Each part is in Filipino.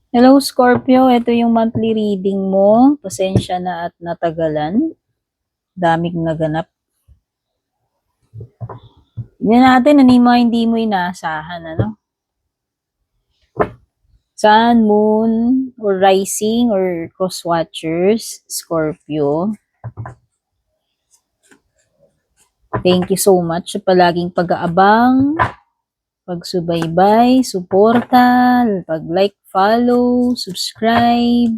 Hello Scorpio, ito yung monthly reading mo. Pasensya na at natagalan. Daming naganap. Tignan natin ano yung mga hindi mo inaasahan, ano? Sun, Moon, or Rising, or Cross Watchers, Scorpio. Thank you so much sa palaging pag-aabang, pagsubaybay, suporta, pag-like, follow, subscribe,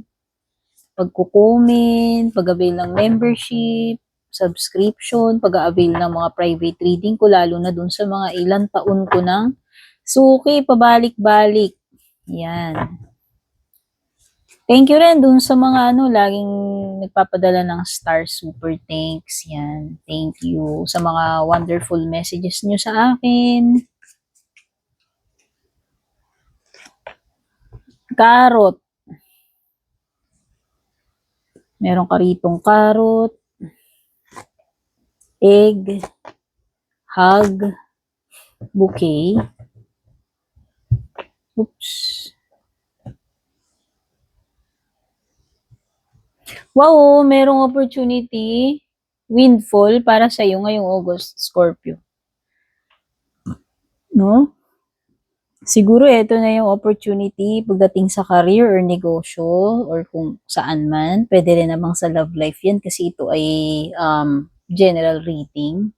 pagko-comment, pag-avail ng membership, subscription, pag-avail ng mga private reading ko, lalo na dun sa mga ilang taon ko ng suki, pabalik-balik. Yan. Thank you rin dun sa mga laging nagpapadala ng star super thanks. Yan. Thank you sa mga wonderful messages nyo sa akin. Carrot. Meron ka ritong carrot, egg, hug, bouquet. Oops. Wow, merong opportunity, windfall para sa iyo ngayong August, Scorpio. No? Siguro ito na yung opportunity pagdating sa career or negosyo or kung saan man. Pwede rin namang sa love life yan kasi ito ay general reading.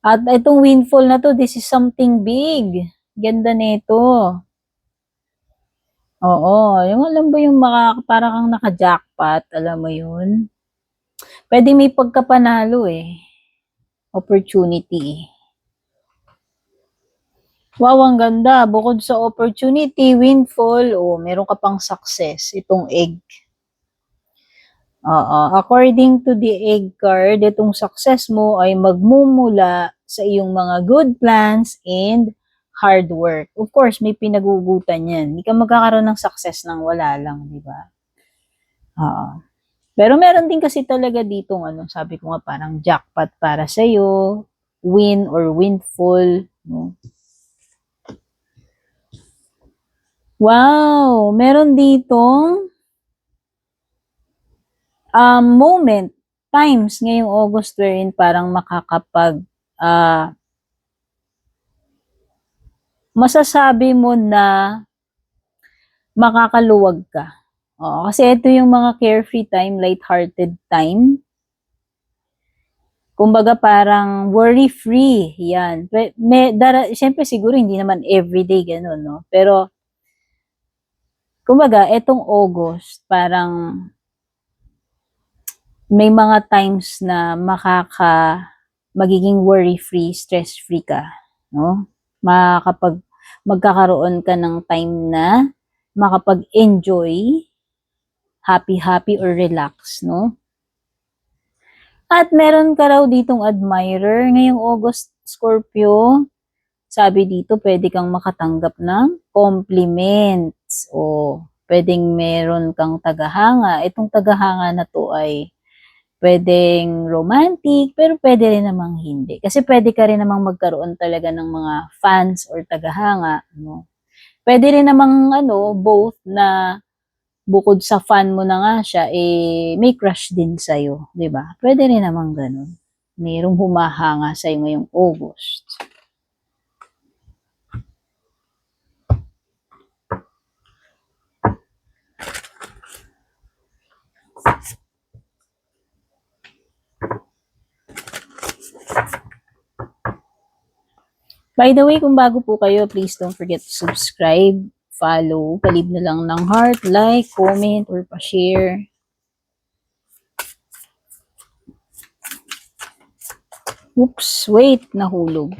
At itong windfall na to, this is something big. Ganda nito. Oo, yung alam mo yung para kang naka-jackpot, alam mo yun. Pwede may pagkapanalo eh. Opportunity. Wow, ang ganda. Bukod sa opportunity, windfall, meron ka pang success. Itong egg. According to the egg card, itong success mo ay magmumula sa iyong mga good plans and hard work. Of course, may pinagugutan yan. Hindi ka magkakaroon ng success nang wala lang, di ba? Pero meron din kasi talaga ditong sabi ko nga parang jackpot para sa iyo, win or windfall, no? Wow, meron ditong moment, times ngayong August wherein parang masasabi mo na makakaluwag ka. Kasi ito yung mga carefree time, light-hearted time. Kumbaga parang worry-free, yan. Siyempre siguro hindi naman everyday ganun, no? Pero, kumbaga, etong August, parang may mga times na magiging worry-free, stress-free ka, no? Magkakaroon ka ng time na makapag-enjoy, happy-happy or relax, no? At meron ka raw ditong admirer ngayong August, Scorpio. Sabi dito, pwede kang makatanggap ng compliments o pwedeng meron kang tagahanga. Itong tagahanga na to ay pwedeng romantic, pero pwede rin namang hindi. Kasi pwede ka rin namang magkaroon talaga ng mga fans or tagahanga. No? Pwede rin namang both na bukod sa fan mo na nga siya, may crush din sa'yo, di ba? Pwede rin namang ganun. Mayroong humahanga sa'yo ngayong August. By the way, kung bago po kayo, please don't forget to subscribe, follow, palib na lang ng heart, like, comment, or pa-share. Oops, wait, nahulog.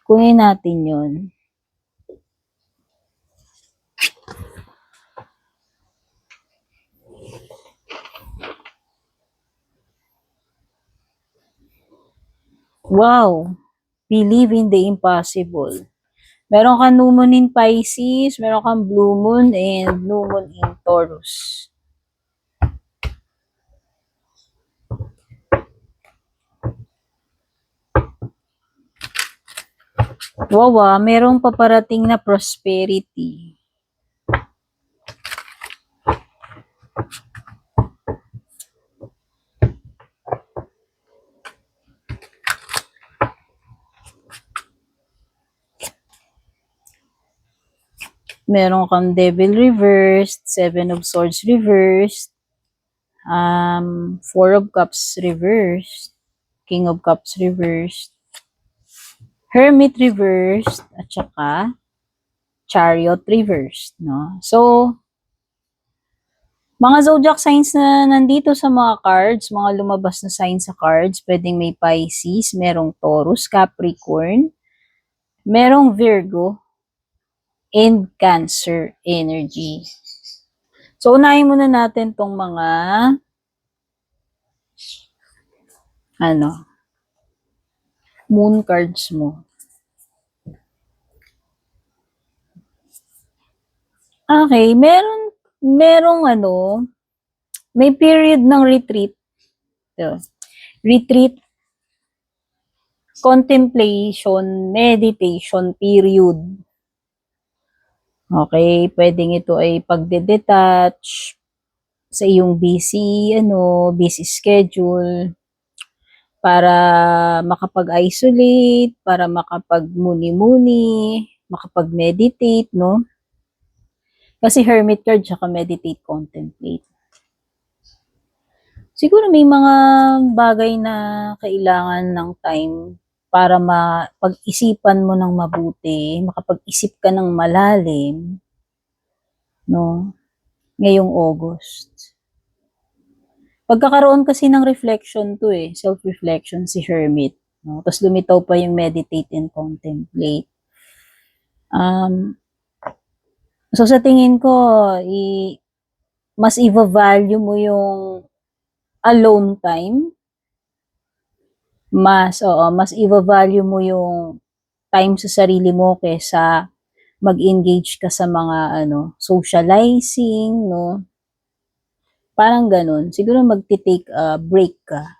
Kunin natin yun. Wow, believe in the impossible. Meron kang new moon in Pisces, meron kang blue moon, and new moon in Taurus. Wow, merong paparating na prosperity. Meron kang Devil reversed, Seven of Swords reversed, Four of Cups reversed, King of Cups reversed, Hermit reversed, at saka Chariot reversed, no? So, mga zodiac signs na nandito sa mga cards, mga lumabas na signs sa cards, pwedeng may Pisces, merong Taurus, Capricorn, merong Virgo, and Cancer energy. So, unahin muna natin tong mga moon cards mo. Okay, merong may period ng retreat. So, retreat, contemplation, meditation period. Okay, pwedeng ito ay pagde-detach sa iyong busy schedule para makapag-isolate, para makapag-muni-muni, makapag-meditate, no? Kasi hermit card, tsaka meditate, contemplate. Siguro may mga bagay na kailangan ng time para mapag-isipan mo ng mabuti, makapag-isip ka ng malalim, no? Ngayong August. Pagkakaroon kasi ng reflection to self-reflection si hermit, no? Tapos lumitaw pa yung meditate and contemplate. So sa tingin ko, mas i-value mo yung alone time. Mas i-value mo yung time sa sarili mo kaysa mag-engage ka sa mga socializing, no? Parang ganun. Siguro magti-take a break ka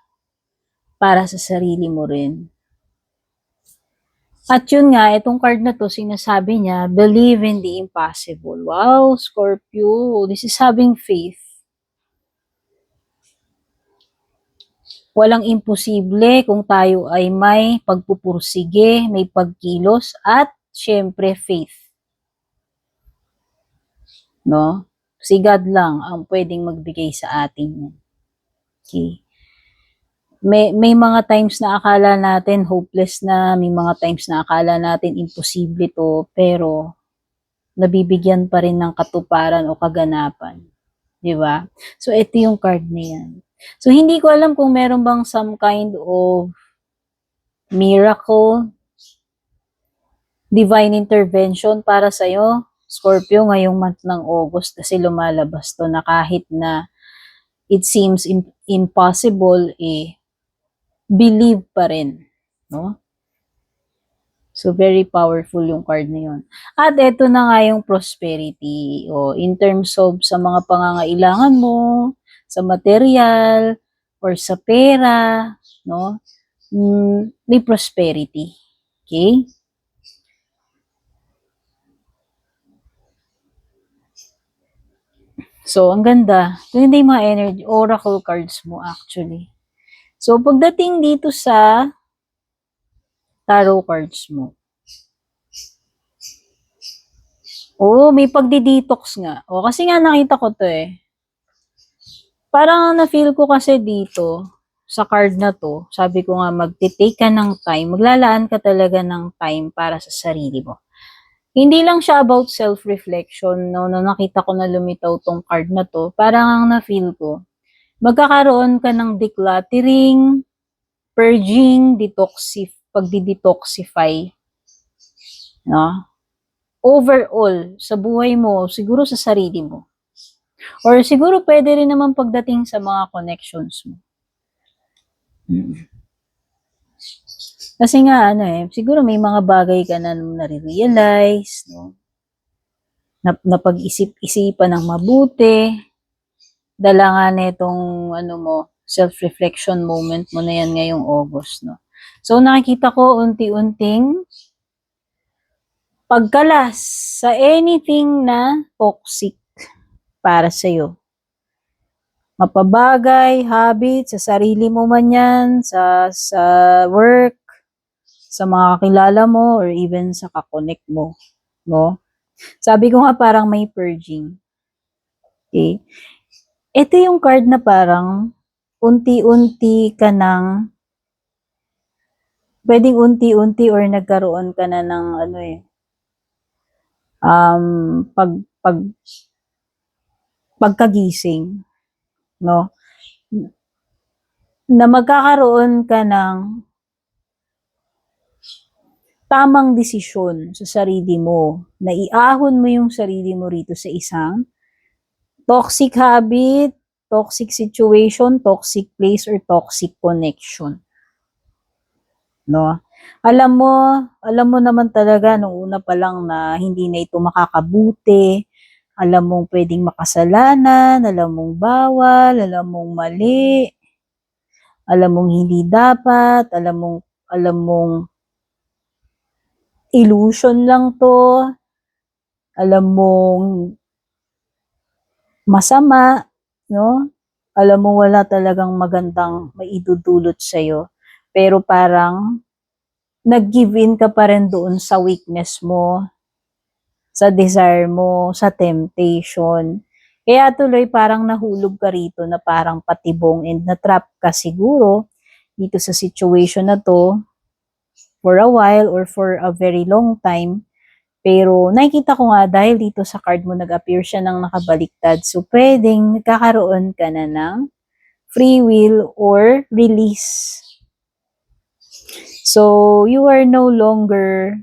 para sa sarili mo rin. At yun nga, itong card na to, sinasabi niya, believe in the impossible. Wow, Scorpio, this is having faith. Walang imposible kung tayo ay may pagpupursige, may pagkilos, at syempre faith. No? Si God lang ang pwedeng magbigay sa atin. Okay. May mga times na akala natin hopeless na, may mga times na akala natin imposible to, pero nabibigyan pa rin ng katuparan o kaganapan. Di ba? So, ito yung card na yan. So, hindi ko alam kung meron bang some kind of miracle, divine intervention para sa'yo, Scorpio, ngayong month ng August, kasi lumalabas to na kahit na it seems impossible, believe pa rin, no? So, very powerful yung card na yun. At ito na nga yung prosperity, in terms of sa mga pangangailangan mo, sa material, or sa pera, no? May prosperity. Okay? So, ang ganda. Ito hindi yung mga energy, oracle cards mo actually. So, pagdating dito sa tarot cards mo. May pagdi-detox nga. Kasi nga nakita ko to Parang na-feel ko kasi dito, sa card na to, sabi ko nga magti-take ka ng time, maglalaan ka talaga ng time para sa sarili mo. Hindi lang siya about self-reflection, no, nakita ko na lumitaw tong card na to, parang ang na-feel ko, magkakaroon ka ng decluttering, purging, pagdi-detoxify, no? Overall, sa buhay mo, siguro sa sarili mo. Or siguro pwede rin naman pagdating sa mga connections mo. Kasi nga, siguro may mga bagay ka na nare-realize, no? Napag-isip-isipan ng mabuti, dala nga netong self-reflection moment mo na yan ngayong August, no? So, nakikita ko unti-unting pagkalas sa anything na toxic para sa'yo. Mapabagay, habit, sa sarili mo man yan, sa work, sa mga kakilala mo, or even sa kakonect mo, no? Sabi ko nga parang may purging. Okay? Ito yung card na parang unti-unti ka ng, pwedeng unti-unti or nagkaroon ka na ng ano eh, pag, pag, pagkagising, no? Na magkakaroon ka ng tamang desisyon sa sarili mo, na iahon mo yung sarili mo rito sa isang toxic habit, toxic situation, toxic place, or toxic connection. No? Alam mo naman talaga nung una pa lang na hindi na ito makakabuti. Alam mong pwedeng makasalanan, alam mong bawal, alam mong mali, alam mong hindi dapat, alam mong illusion lang to, alam mong masama, no? Alam mo wala talagang magandang maidudulot sa'yo. Pero parang nag-give in ka pa rin doon sa weakness mo, sa desire mo, sa temptation. Kaya tuloy parang nahulog ka rito na parang patibong and na-trap ka siguro dito sa situation na to for a while or for a very long time. Pero nakikita ko nga dahil dito sa card mo nag-appear siya ng nakabaliktad. So pwedeng nagkakaroon ka na ng free will or release. So you are no longer,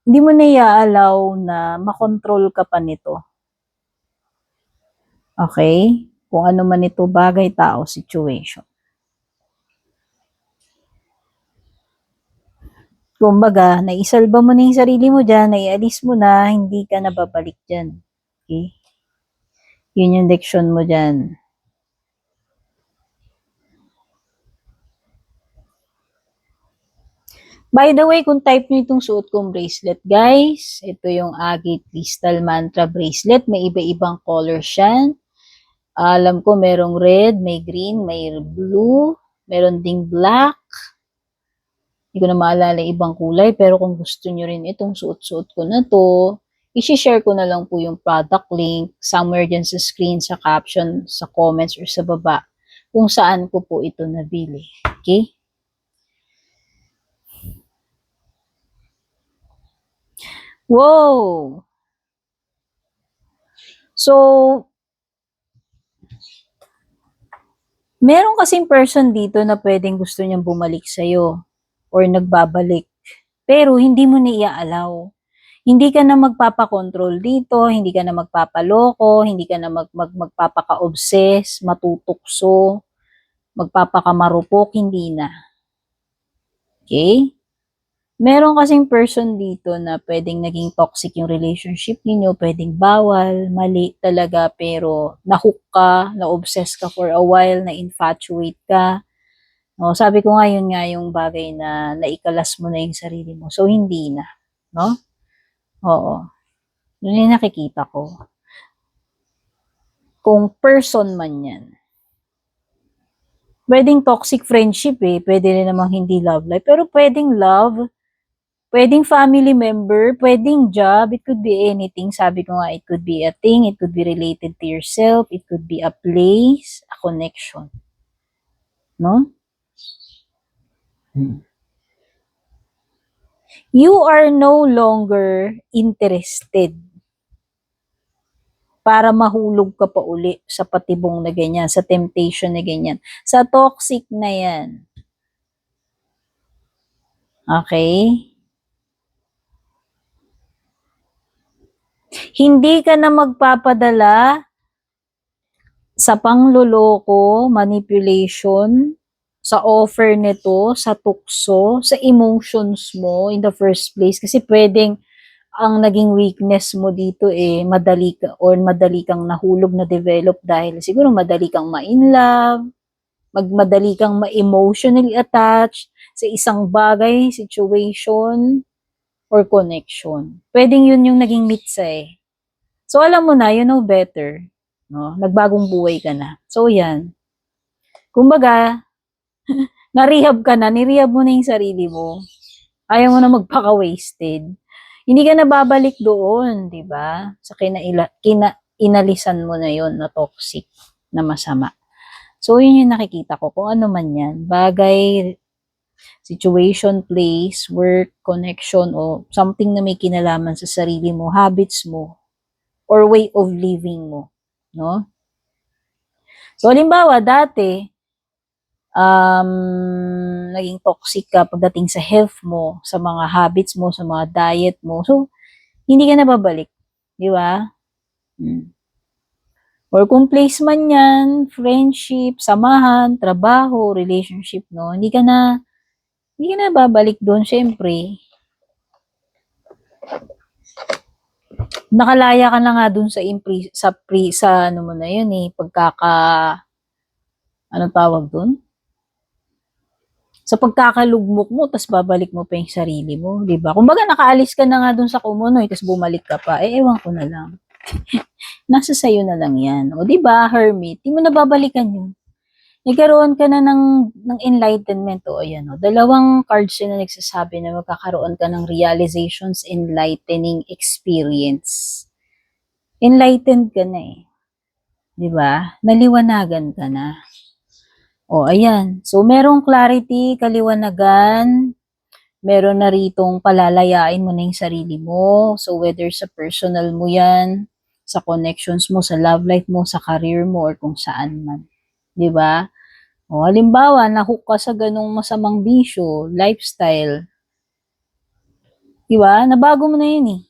hindi mo na i-allow na makontrol ka pa nito. Okay? Kung ano man ito, bagay, tao, situation. Kumbaga, naisalba mo na yung sarili mo dyan, naialis mo na, hindi ka na babalik dyan. Okay? Yun yung leksyon mo dyan. By the way, kung type nyo itong suot kong bracelet, guys, ito yung Agate Crystal Mantra Bracelet. May iba-ibang colors yan. Alam ko merong red, may green, may blue, meron ding black. Hindi ko na maalala ibang kulay, pero kung gusto nyo rin itong suot-suot ko na to, i-share ko na lang po yung product link somewhere dyan sa screen, sa caption, sa comments, or sa baba kung saan ko po ito nabili. Okay? Wow! So, meron kasing person dito na pwedeng gusto niyang bumalik sa'yo or nagbabalik. Pero hindi mo na i-allow. Hindi ka na magpapakontrol dito, hindi ka na magpapaloko, hindi ka na magpapaka-obsess, matutukso, magpapakamarupok, hindi na. Okay? Meron kasing person dito na pwedeng naging toxic yung relationship ninyo, pwedeng bawal, mali talaga, pero nahook ka, na-obsess ka for a while, na-infatuate ka. No, sabi ko nga yun nga yung bagay na naikalas mo na yung sarili mo. So, hindi na. No? Oo. Yun yung nakikita ko. Kung person man yan. Pwedeng toxic friendship eh. Pwede rin namang hindi love life. Pero pwedeng love. Pwedeng family member, pwedeng job, it could be anything. Sabi ko nga, it could be a thing, it could be related to yourself, it could be a place, a connection. No? You are no longer interested para mahulog ka pa uli sa patibong na ganyan, sa temptation na ganyan, sa toxic na yan. Okay? Hindi ka na magpapadala sa pangloloko, manipulation, sa offer nito, sa tukso, sa emotions mo in the first place. Kasi pwedeng ang naging weakness mo dito eh, madali ka or madali kang nahulog na develop dahil siguro madali kang ma-in love, madali kang ma-emotionally attached sa isang bagay, situation, or connection. Pwedeng yun yung naging mitsa eh. So, alam mo na, you know better. No? Nagbagong buhay ka na. So, yan. Kumbaga, na-rehab ka na, ni-rehab mo na yung sarili mo. Ayaw mo na magpaka-wasted. Hindi ka na babalik doon, 'di ba? Sa inalisan mo na 'yon na toxic, na masama. So, yun yung nakikita ko. Kung ano man yan. Bagay, situation, place, work, connection, o something na may kinalaman sa sarili mo, habits mo, or way of living mo. No? So, halimbawa, dati, naging toxic ka pagdating sa health mo, sa mga habits mo, sa mga diet mo. So, hindi ka na babalik. Di ba? Or kung place man yan, friendship, samahan, trabaho, relationship, no? Hindi ka na babalik doon, syempre. Nakalaya ka na nga doon sa ano mo na yun eh, anong tawag doon? Sa pagkakalugmok mo, tas babalik mo pa yung sarili mo, di ba? Kumbaga nakaalis ka na nga doon sa kumunoy, tas bumalik ka pa, ewan ko na lang. Nasa sayo na lang yan. O di ba, hermit, di mo na babalikan yun. Nagkaroon ka na ng enlightenment. O ayan, o. Dalawang cards yun na nagsasabi na magkakaroon ka ng realizations, enlightening experience. Enlightened ka na eh. Di ba? Naliwanagan ka na. O ayan. So, merong clarity, kaliwanagan, meron na ritong palalayain mo na yung sarili mo. So, whether sa personal mo yan, sa connections mo, sa love life mo, sa career mo, or kung saan man. Di ba? O, halimbawa, nahook ka sa ganong masamang bisyo, lifestyle. Di ba? Nabago mo na yun eh.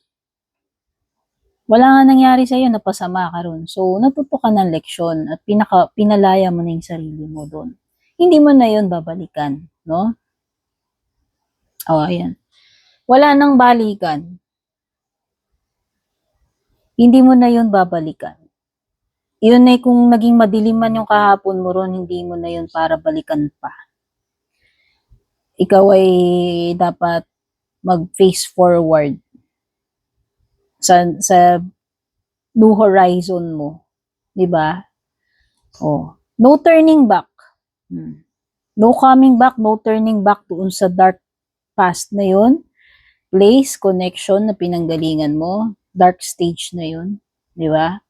Wala nga nangyari sa'yo, napasama ka ron. So, natuto ka ng leksyon at pinalaya mo na yung sarili mo doon. Hindi mo na yun babalikan, no? O, ayan. Wala nang balikan. Hindi mo na yun babalikan. Yun ay kung naging madilim man yung kahapon mo ron, hindi mo na yun para balikan pa. Ikaw ay dapat mag-face forward sa new horizon mo. 'Di ba? Oh, no turning back. No coming back, no turning back doon sa dark past na yun. Place, connection na pinanggalingan mo, dark stage na yun. 'Di ba?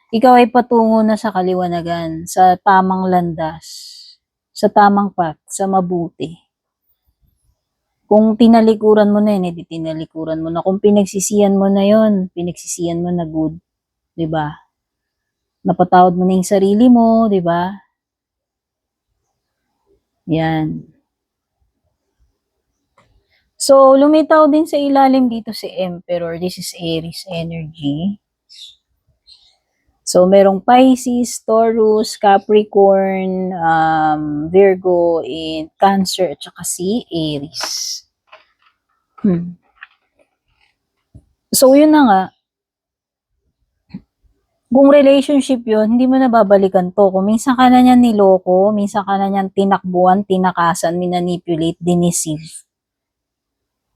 Ikaw ay patungo na sa kaliwanagan, sa tamang landas, sa tamang path, sa mabuti. Kung tinalikuran mo na yun, edi tinalikuran mo na. Kung pinagsisiyan mo na yun, pinagsisiyan mo na good. 'Di ba? Napatawad mo na yung sarili mo, 'di ba? Yan. So, lumitaw din sa ilalim dito si Emperor. This is Aries energy. So, merong Pisces, Taurus, Capricorn, Virgo, and Cancer, at saka si Aries. So, yun na nga. Kung relationship yun, hindi mo na babalikan to. Kung minsan ka na niyan niloko, minsan ka na niyan tinakbuhan, tinakasan, minanipulate, diniceive.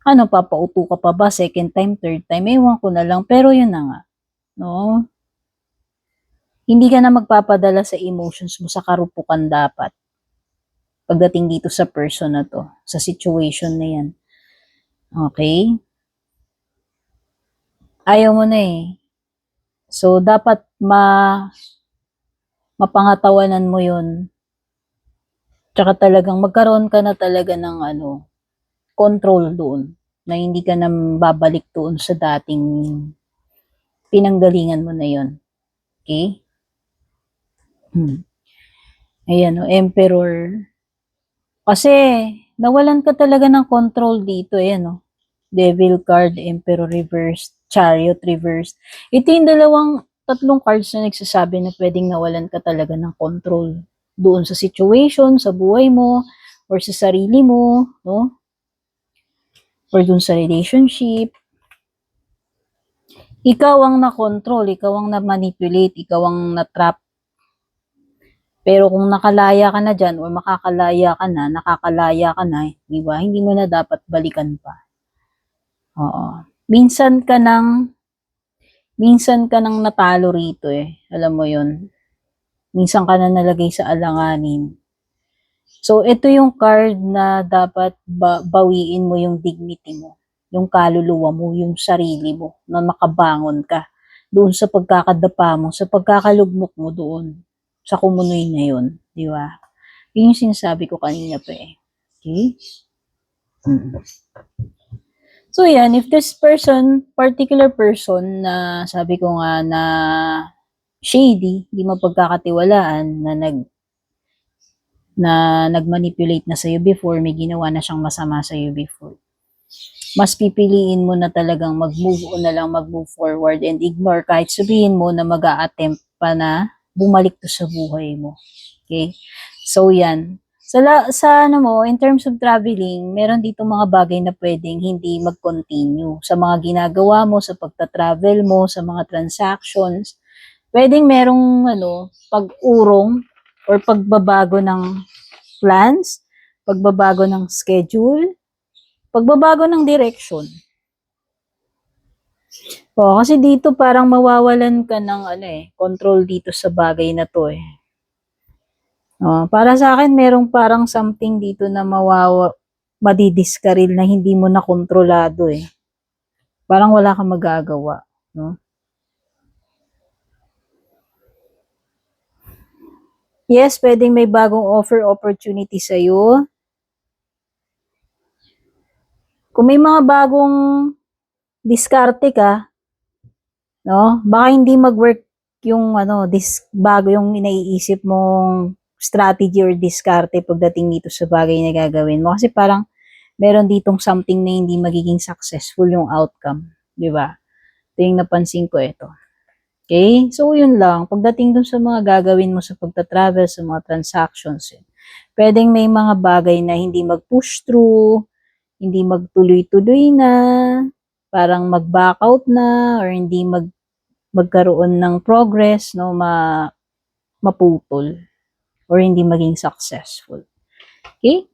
Ano, papauto ka pa ba? Second time, third time? Ewan ko na lang. Pero yun na nga. No? Hindi ka na magpapadala sa emotions mo, sa karupukan dapat. Pagdating dito sa person na to, sa situation na yan. Okay? Ayaw mo na eh. So, dapat mapangatawanan mo yun. Tsaka talagang magkaroon ka na talaga ng control doon. Na hindi ka na babalik doon sa dating pinanggalingan mo na yun. Okay? Ayan, Emperor. Kasi, nawalan ka talaga ng control dito. Ayan, Devil card, Emperor reverse, Chariot reverse. Ito yung tatlong cards na nagsasabi na pwedeng nawalan ka talaga ng control doon sa situation, sa buhay mo, or sa sarili mo, no? Or doon sa relationship. Ikaw ang na-control, ikaw ang na-manipulate, ikaw ang na-trap. Pero kung nakalaya ka na dyan, or makakalaya ka na, nakakalaya ka na, di ba? Hindi mo na dapat balikan pa. Oo. Minsan ka nang natalo rito eh. Alam mo yun. Minsan ka na nalagay sa alanganin. So, ito yung card na dapat bawiin mo yung dignity mo. yung kaluluwa mo, yung sarili mo, na makabangon ka doon sa pagkakadapa mo, sa pagkakalugmok mo doon, sa kumunoy na yun, di ba? Yun yung sinasabi ko kanina pa eh. Okay? So yan, if this person, particular person na sabi ko nga na shady, di mapagkakatiwalaan, na nag-manipulate na sa'yo before, may ginawa na siyang masama sa'yo before, mas pipiliin mo na talagang mag-move on na lang, mag-move forward and ignore kahit sabihin mo na mag-a-attempt pa na bumalik to sa buhay mo. Okay? So yan. Sa ano mo, in terms of traveling, meron dito mga bagay na pwedeng hindi mag-continue. Sa mga ginagawa mo, sa pagta-travel mo, sa mga transactions, pwedeng merong pag-urong or pagbabago ng plans, pagbabago ng schedule, pagbabago ng direction. Kasi dito parang mawawalan ka ng control dito sa bagay na to eh. Para sa akin, merong parang something dito na madidiskaril na hindi mo na kontrolado eh. Parang wala kang magagawa, no? Yes, pwedeng may bagong opportunity sa'yo. Kung may mga bagong diskarte ka, no? Baka hindi mag-work yung bago yung naiisip mong strategy or diskarte pagdating dito sa bagay na gagawin mo. Kasi parang meron ditong something na hindi magiging successful yung outcome. Di ba? Ito yung napansin ko ito. Okay? So, yun lang. Pagdating dun sa mga gagawin mo sa pagta-travel, sa mga transactions, pwedeng may mga bagay na hindi mag-push through, hindi magtuloy-tuloy na, parang mag-back out na, or hindi magkaroon ng progress, no, maputol, or hindi maging successful. Okay?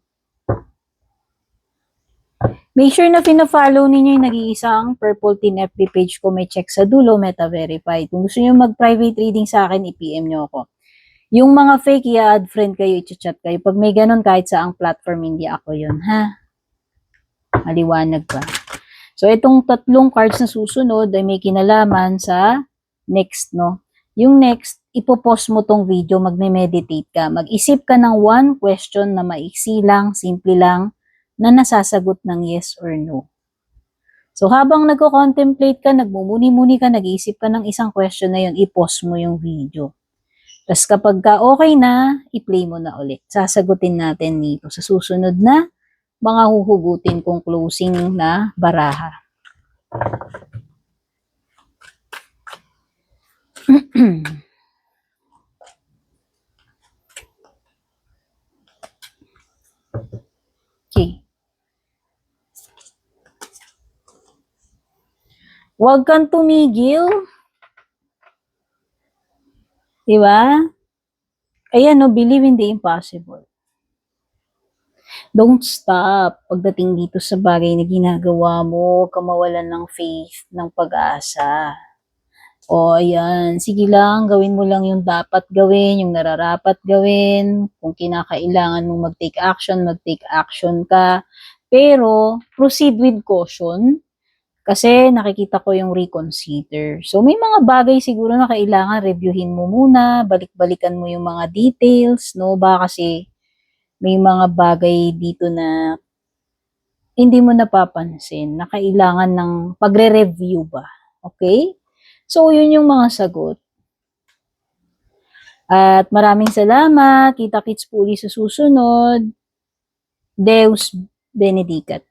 Make sure na pina-follow ninyo yung nag-iisang Purple Team FB page ko, may check sa dulo, meta-verified. Kung gusto nyo mag-private reading sa akin, i-PM nyo ako. Yung mga fake, i-add friend kayo, i-chat kayo. Pag may ganun, kahit saang platform, hindi ako yun, ha? Maliwanag ba? So, itong tatlong cards na susunod ay may kinalaman sa next, no? Yung next, ipopost mo tong video, magme-meditate ka. Mag-isip ka ng one question na maiksi lang, simple lang, na nasasagot ng yes or no. So, habang nagko-contemplate ka, nagmumuni-muni ka, nag-iisip ka ng isang question na yun, i-pause mo yung video. Tapos kapag okay na, i-play mo na ulit. Sasagutin natin dito sa susunod na mga huhugutin kong closing na baraha. Okay. Huwag kang tumigil. Diba? Ayan, no, believe in the impossible. Don't stop pagdating dito sa bagay na ginagawa mo, huwag ka mawalan ng faith, ng pag-asa. Ayan, sige lang, gawin mo lang yung dapat gawin, yung nararapat gawin. Kung kinakailangan mong mag-take action ka. Pero, proceed with caution. Kasi nakikita ko yung reconsider. So, may mga bagay siguro na kailangan reviewin mo muna, balik-balikan mo yung mga details, no? Baka kasi may mga bagay dito na hindi mo napapansin na kailangan ng pagre-review ba. Okay? So, yun yung mga sagot. At maraming salamat. Kita-kits po ulit sa susunod. Deus Benedicat.